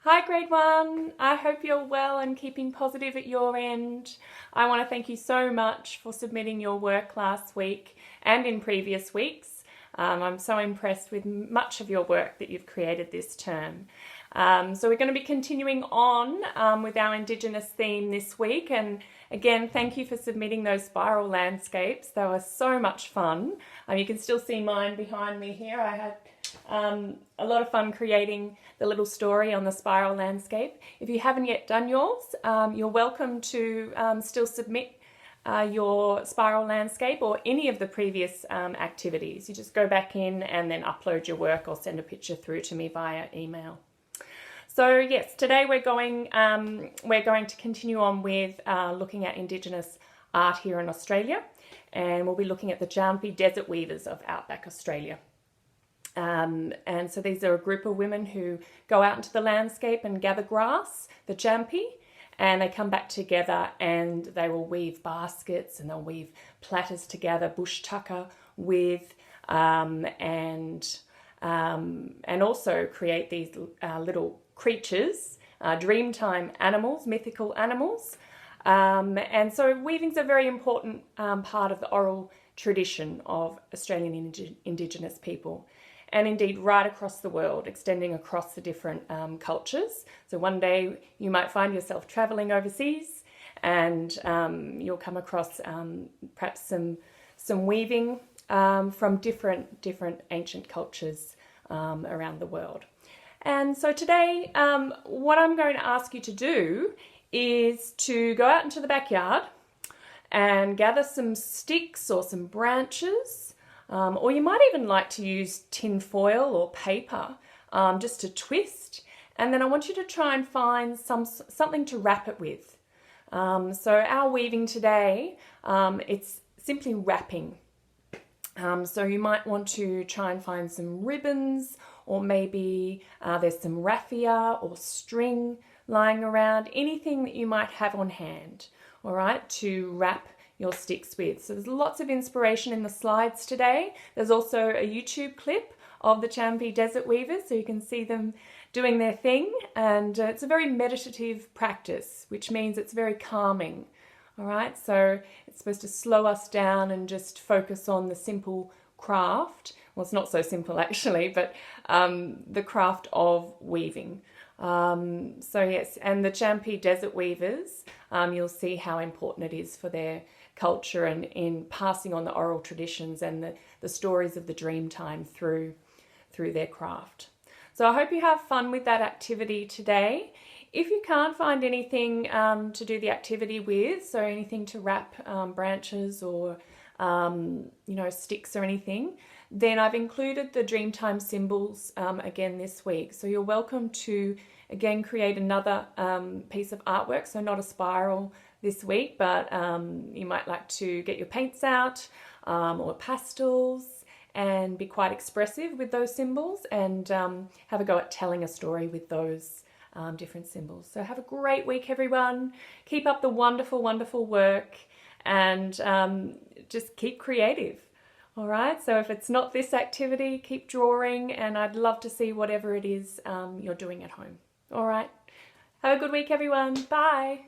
Hi grade 1, I hope you're well and keeping positive at your end. I want to thank you so much for submitting your work last week and in previous weeks. I'm so impressed with much of your work that you've created this term. So we're going to be continuing on with our Indigenous theme this week, and again thank you for submitting those spiral landscapes. They were so much fun. You can still see mine behind me here. I had a lot of fun creating the little story on the spiral landscape. If you haven't yet done yours, you're welcome to still submit your spiral landscape or any of the previous activities. You just go back in and then upload your work or send a picture through to me via email. So yes, today we're going to continue on with looking at Indigenous art here in Australia, and we'll be looking at the Tjanpi desert weavers of outback Australia. And so these are a group of women who go out into the landscape and gather grass, the Tjanpi, and they come back together and they will weave baskets and they'll weave platters together, bush tucker with, and also create these little creatures, dreamtime animals, mythical animals. And so weaving's a very important part of the oral tradition of Australian Indigenous people, and indeed right across the world, extending across the different cultures. So one day you might find yourself travelling overseas and you'll come across perhaps some weaving from different ancient cultures around the world. And so today what I'm going to ask you to do is to go out into the backyard and gather some sticks or some branches, or you might even like to use tin foil or paper just to twist. And then I want you to try and find something to wrap it with. So our weaving today, it's simply wrapping. So you might want to try and find some ribbons, or maybe there's some raffia or string lying around, anything that you might have on hand, all right, to wrap your sticks with. So there's lots of inspiration in the slides today. There's also a YouTube clip of the Tjanpi desert weavers, so you can see them doing their thing, and it's a very meditative practice, which means it's very calming. All right, so it's supposed to slow us down and just focus on the simple craft. Well, it's not so simple actually, but the craft of weaving. So yes, and the Tjanpi desert weavers, you'll see how important it is for their culture and in passing on the oral traditions and the stories of the dream time through their craft. So I hope you have fun with that activity today. If you can't find anything to do the activity with, so anything to wrap branches or sticks or anything, then I've included the Dreamtime symbols again this week. So you're welcome to again create another piece of artwork, so not a spiral this week, but you might like to get your paints out or pastels and be quite expressive with those symbols, and have a go at telling a story with those different symbols. So have a great week, everyone. Keep up the wonderful, wonderful work, and just keep creative. All right, so if it's not this activity, keep drawing, and I'd love to see whatever it is you're doing at home. All right, have a good week, everyone. Bye.